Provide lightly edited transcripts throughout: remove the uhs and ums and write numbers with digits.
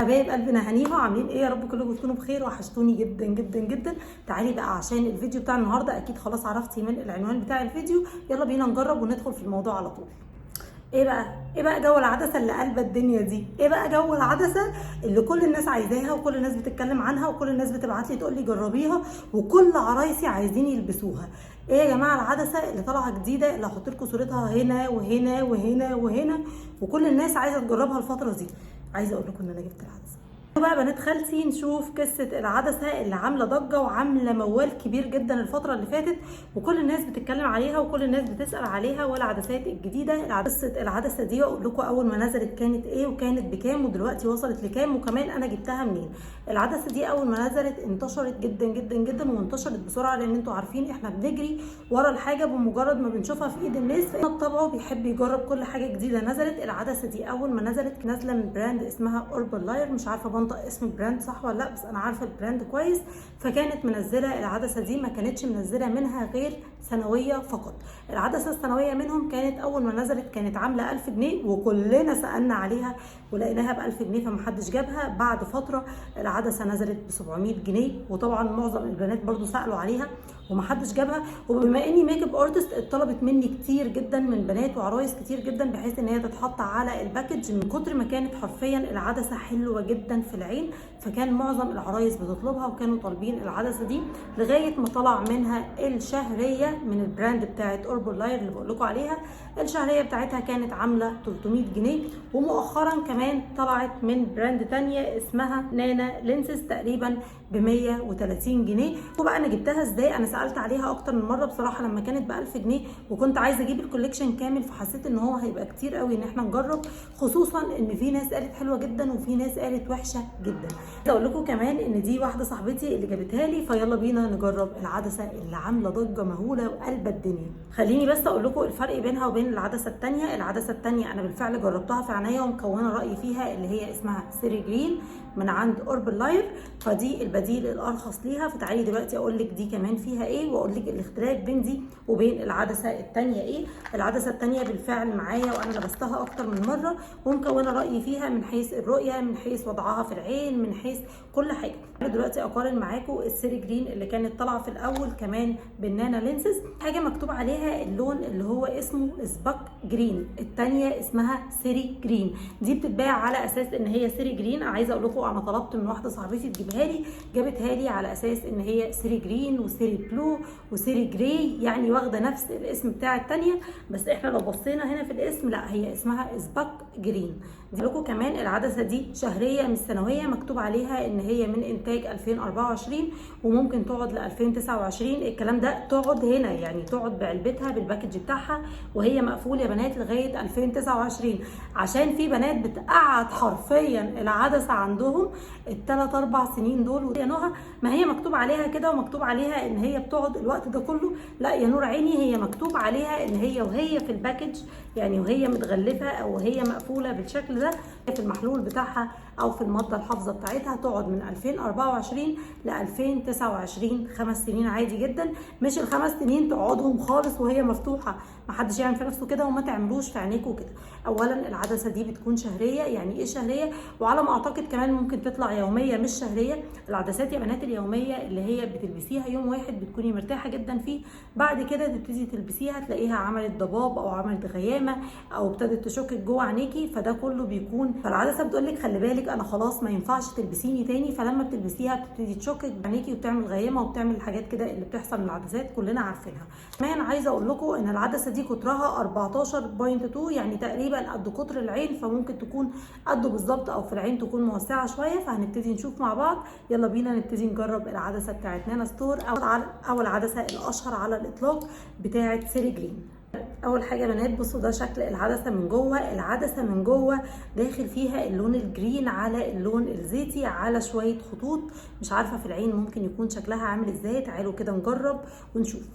حبايب قلبنا هنيهو، عاملين ايه؟ يا رب كلكم تكونوا بخير، وحشتوني جدا جدا جدا. تعالي بقى عشان الفيديو بتاع النهارده اكيد خلاص عرفتي من العنوان بتاع الفيديو. يلا بينا نجرب وندخل في الموضوع على طول. ايه بقى جو العدسه اللي قلبه الدنيا دي؟ ايه بقى جو العدسه اللي كل الناس عايزاها وكل الناس بتتكلم عنها وكل الناس بتبعت لي تقول لي جربيها وكل عرايسي عايزين يلبسوها؟ ايه يا جماعه العدسه اللي طالعه جديده اللي هحط لكم صورتها هنا وهنا وهنا وهنا وكل الناس عايزه تجربها الفتره دي؟ عايزه اقول لكم ان انا جبت العدسه بقى بنات خالتي. نشوف قصه العدسه اللي عامله ضجه وعامله موال كبير جدا الفتره اللي فاتت وكل الناس بتتكلم عليها وكل الناس بتسال عليها، والعدسات الجديده. قصه العدسه دي اقول لكم اول ما نزلت كانت ايه وكانت بكام ودلوقتي وصلت لكام وكمان انا جبتها منين. العدسه دي اول ما نزلت انتشرت جدا جدا جدا وانتشرت بسرعه، لان انتوا عارفين احنا بنجري ورا الحاجه بمجرد ما بنشوفها في ايد الناس، فطبعه بيحب يجرب كل حاجه جديده نزلت. العدسه دي اول ما نزلت نازله من براند اسمها اوربن لاير، مش عارفه بنطق اسم البراند صح ولا لا، بس انا عارفه البراند كويس. فكانت منزله العدسه دي، ما كانتش منزله منها غير ثانويه فقط. العدسه الثانويه منهم كانت اول ما نزلت كانت عامله 1000 جنيه وكلنا سالنا عليها ولقيناها ب 1000 جنيه فمحدش جابها. بعد فتره العدسه نزلت ب 700 جنيه وطبعا معظم البنات برضو سالوا عليها ومحدش جابها. وبما اني ميك اب ارتست اتطلبت مني كتير جدا من بنات وعرايس كتير جدا بحيث ان هي تتحط على الباكج من كتر ما كانت حرفيا العدسه حلوه جدا في العين، فكان معظم العرايس بتطلبها وكانوا طالبين العدسه دي لغايه ما طلع منها الشهريه من البراند بتاعت اوربن لاير اللي بقول لكم عليها. الشهريه بتاعتها كانت عامله 300 جنيه ومؤخرا كمان طلعت من براند تانية اسمها نانا لينسز تقريبا ب 130 جنيه. وبقى انا جبتها ازاي؟ انا سالت عليها اكتر من مره بصراحه لما كانت ب 1000 جنيه وكنت عايزه اجيب الكوليكشن كامل، فحسيت ان هو هيبقى كتير قوي ان احنا نجرب، خصوصا ان في ناس قالت حلوه جدا وفي ناس قالت وحشه جدا. اقول لكم كمان ان دي واحده صاحبتي اللي جابتها لي، فيلا بينا نجرب العدسه اللي عامله ضجه مهوله وقلب الدنيا. خليني بس اقول لكم الفرق بينها وبين العدسه الثانيه. العدسه الثانيه انا بالفعل جربتها في عينيا ومكونه رايي فيها، اللي هي اسمها سيري جرين من عند اوربن لاير، فدي البديل الارخص ليها. فتعالي دلوقتي اقول لك دي كمان فيها ايه واقول لك الاختلاف بين دي وبين العدسه الثانيه ايه. العدسه الثانيه بالفعل معايا وانا لبستها اكتر من مره ومكونه رايي فيها من حيث الرؤيه، من حيث وضعها في العين، من حيث كل حاجه. دلوقتي اقارن معاكم السيري جرين اللي كانت طالعه في الاول كمان بالنانا لينسز، حاجه مكتوب عليها اللون اللي هو اسمه سباك جرين، الثانيه اسمها سيري جرين. دي بتتباع على اساس ان هي سيري جرين. عايزه اقول لكم انا طلبت من واحده صاحبتي تجيبها لي، جابتها لي على اساس ان هي سيري جرين وسيري بلو وسيري جراي، يعني واخده نفس الاسم بتاع الثانيه، بس احنا لو بصينا هنا في الاسم لا هي اسمها سباك جرين. دي لكم كمان العدسه دي شهريه مش سنويه، مكتوب عليها ان هي من انتاج 2024 وممكن تقعد ل 2029. الكلام ده تقعد هنا يعني تقعد بعلبتها بالباكج بتاعها وهي مقفول يا بنات لغايه 2029، عشان في بنات بتقعد حرفيا العدسه عندهم الثلاث اربع سنين دول. يا نهى ما هي مكتوب عليها كده ومكتوب عليها ان هي بتقعد الوقت ده كله، لا يا نور عيني هي مكتوب عليها ان هي وهي في الباكج يعني وهي متغلفه او وهي مقفوله بالشكل ده في المحلول بتاعها او في الماده الحافظه بتاعتها تقعد من 2024 ل 2029، 5 سنين عادي جدا. مش الخمس سنين تقعدهم خالص وهي مفتوحه، محدش يعمل في نفسه كده وما تعملوش في عينيكوا كده. اولا العدسه دي بتكون شهريه، يعني ايه شهريه؟ وعلى ما اعتقد كمان ممكن تطلع يوميه مش شهريه. العدسات يا بنات اليوميه اللي هي بتلبسيها يوم واحد بتكوني مرتاحه جدا فيه، بعد كده تبتدي تلبسيها تلاقيها عملت ضباب او عملت غيامه او ابتدت تشكك جوه عينيكي، فده كله بيكون فالعدسه بتقول لك خلي بالك انا خلاص ما ينفعش تلبسيني تاني، فلما بتلبسيها بتبتدي تشكك عينيكي وبتعمل غيامه وبتعمل حاجات كده اللي بتحصل من العدسات كلنا عارفينها. كمان عايزه اقول لكم ان العدسه دي قطرها 14.2 يعني تقريبا قد قطر العين، فممكن تكون قده بالظبط او في العين تكون موسعه شويه. فهنبتدي نشوف مع بعض، يلا بينا نبتدي نجرب العدسه بتاعت نانا ستور او العدسه الاشهر على الاطلاق بتاعت سيري جرين. اول حاجه يا بنات بصوا ده شكل العدسه من جوه. العدسه من جوه داخل فيها اللون الجرين على اللون الزيتي على شويه خطوط، مش عارفه في العين ممكن يكون شكلها عامل ازاي. تعالوا كده نجرب ونشوف.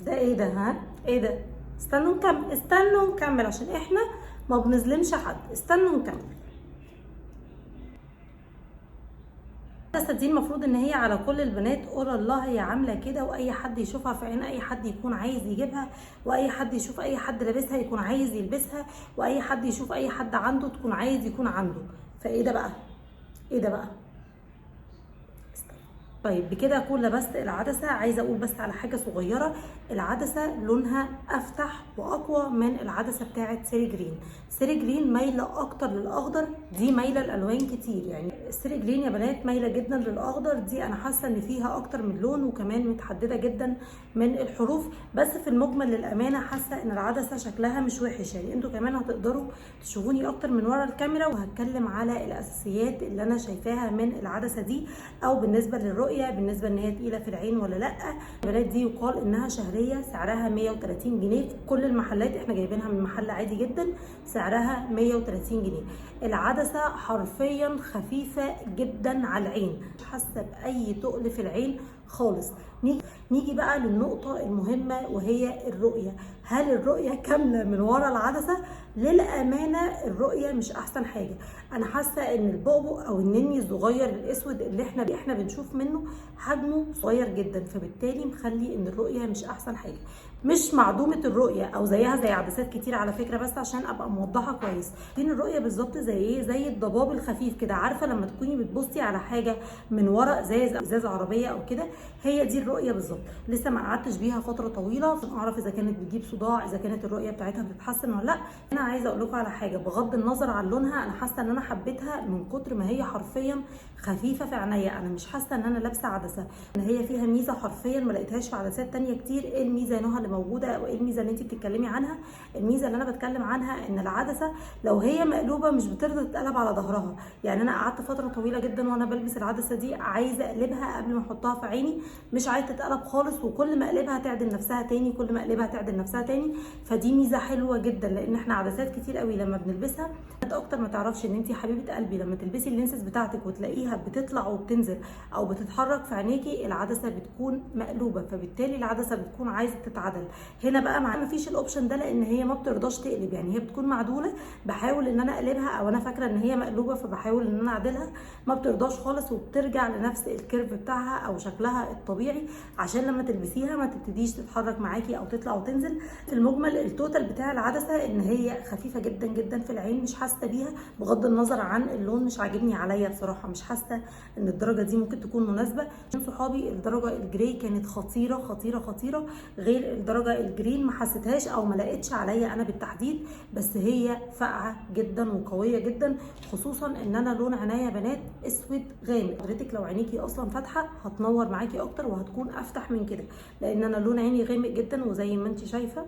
ده ايه ده؟ ها ايه ده؟ استنوا نكمل عشان احنا ما بنظلمش حد. استنوا نكمل. العدسه دي المفروض ان هي على كل البنات قول الله هي عامله كده، واي حد يشوفها في عين اي حد يكون عايز يجيبها، واي حد يشوف اي حد لابسها يكون عايز يلبسها، واي حد يشوف اي حد عنده تكون عايز يكون عنده. فايه ده بقى؟ ايه ده بقى؟ طيب بكده اكون لبست العدسه. عايزه اقول بس على حاجه صغيره، العدسه لونها افتح واقوى من العدسه بتاعه سيري جرين. سيري جرين مايله اكتر للاخضر، دي مايله الالوان كتير. يعني سيري جرين يا بنات مايله جدا للاخضر، دي انا حاسه ان فيها اكتر من لون وكمان متحدده جدا من الحروف. بس في المجمل للامانه حاسه ان العدسه شكلها مش وحش. يعني انتوا كمان هتقدروا تشوفوني اكتر من ورا الكاميرا، وهتكلم على الاساسيات اللي انا شايفاها من العدسه دي، او بالنسبه للرؤيه بالنسبه ان هي تقيله في العين ولا لا. البنات دي يقال انها شهريه، سعرها 130 جنيه في كل المحلات، احنا جايبينها من محل عادي جدا سعرها 130 جنيه. العدسه حرفيا خفيفه جدا على العين، مش حاسه باي تقل في العين خالص. نيجي بقى للنقطه المهمه وهي الرؤيه. هل الرؤيه كامله من ورا العدسه؟ للامانه الرؤيه مش احسن حاجه. انا حاسه ان البؤبؤ او النني الصغير الاسود اللي احنا بنشوف منه حجمه صغير جدا، فبالتالي مخلي ان الرؤيه مش احسن حاجه. مش معدومه الرؤيه او زيها زي عدسات كتير على فكره، بس عشان ابقى موضحه كويس. دي الرؤيه بالظبط زي ايه؟ زي الضباب الخفيف كده. عارفه لما تكوني بتبصي على حاجه من ورا ازاز عربيه او كده، هي دي الرؤيه بالظبط. لسه ما قعدتش بيها فتره طويله عشان اعرف اذا كانت بتجيب صداع، اذا كانت الرؤيه بتاعتها بتتحسن ولا لا. انا عايزه اقول لكم على حاجه، بغض النظر عن لونها انا حاسه ان انا حبيتها من كتر ما هي حرفيا خفيفه في عينيا. انا مش حاسه ان انا لابسه عدسه، ان هي فيها ميزه حرفيا ما لقيتهاش في عدسات تانية كتير. ايه الميزه يا نهى اللي موجوده، او ايه الميزه اللي انت بتتكلمي عنها؟ الميزه اللي انا بتكلم عنها ان العدسه لو هي مقلوبه مش بترضى تتقلب على ظهرها. يعني انا قعدت فتره طويله جدا وانا بلبس العدسه دي عايزه اقلبها قبل ما احطها في عيني، مش عايزه تتقلب خالص، وكل ما اقلبها تعدل نفسها تاني، كل ما اقلبها تعدل نفسها تاني. فدي ميزه حلوه جدا، لان احنا عدسات كتير قوي لما بنلبسها اكتر ما تعرفش ان انت يا حبيبه قلبي لما تلبسي اللينسز بتاعتك وتلاقيها بتطلع وبتنزل او بتتحرك في عينيكي، العدسه بتكون مقلوبه، فبالتالي العدسه بتكون عايزه تتعدل. هنا بقى ما فيش الاوبشن ده، لان هي ما بترضاش تقلب. يعني هي بتكون معدوله، بحاول ان انا اقلبها او انا فاكره ان هي مقلوبه فبحاول ان انا اعدلها، ما بترضاش خالص وبترجع لنفس الكيرف بتاعها او شكلها الطبيعي، عشان لما تلبسيها ما تبتديش تتحرك معاكي او تطلع وتنزل. في المجمل التوتال بتاع العدسه ان هي خفيفه جدا جدا في العين، مش حاسه بيها بغض النظر عن اللون، مش عاجبني عليا بصراحه. مش حاسه ان الدرجه دي ممكن تكون مناسبه. صحابي الدرجه الجراي كانت خطيره خطيره خطيره، غير الدرجه الجرين ما حسيتهاش او ما لقيتش عليا انا بالتحديد، بس هي فاقعه جدا وقويه جدا، خصوصا ان انا لون عينيا بنات اسود غامق. حضرتك لو عينيكي اصلا فاتحه هتنور معاكي اكتر وهتكون افتح من كده، لان انا لون عيني غامق جدا، وزي ما انت شايفه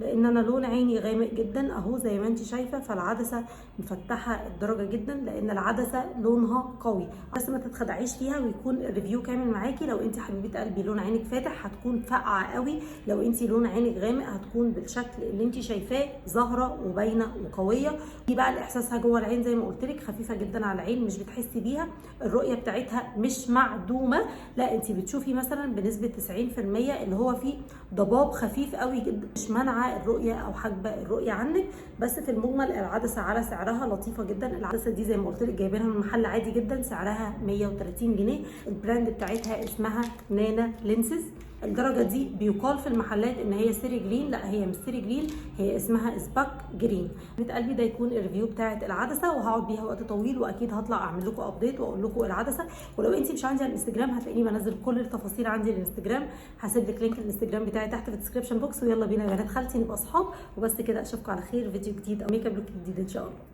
لان انا لون عيني غامق جدا اهو زي ما انت شايفه. فالعدسه مفتحه الدرجه جدا لان العدسه لونها قوي، بس ما تتخدعيش فيها ويكون الريفيو كامل معاكي. لو انت حبيبه قلبي لون عينك فاتح هتكون فاقعه قوي، لو انت لون عينك غامق هتكون بالشكل اللي انت شايفاه، ظاهره وباينه وقويه. دي بقى الاحساسها جوه العين زي ما قلت لك، خفيفه جدا على العين، مش بتحسي بيها. الرؤيه بتاعتها مش معدومه، لا انت بتشوفي مثلا بنسبه 90% اللي هو فيه ضباب خفيف قوي جدا، مش مانعه الرؤيه او حاجبه الرؤيه عنك. بس في المجمل العدسه على سعرها لطيفه جدا. العدسه دي زي ما قلت لك جايبينها من محل عادي جدا، سعرها 130 جنيه. البراند بتاعتها اسمها نانا لينسز. الدرجه دي بيقال في المحلات ان هي سيري جرين، لا هي مش سيري جرين، هي اسمها سباك جرين. حبيبه قلبي ده يكون الريفيو بتاعت العدسه، وهقعد بيها وقت طويل، واكيد هطلع اعمل لكم ابديت واقول لكم العدسه. ولو انت مش عندي على الانستجرام هتلاقيني بنزل كل التفاصيل عندي الانستجرام، هسيب لك لينك الانستجرام بتاعي تحت في الديسكربشن بوكس. ويلا بينا يا بنات خالتي نبقى اصحاب. وبس كده، اشوفكم على خير فيديو جديد او ميك اب لوك جديد ان شاء الله.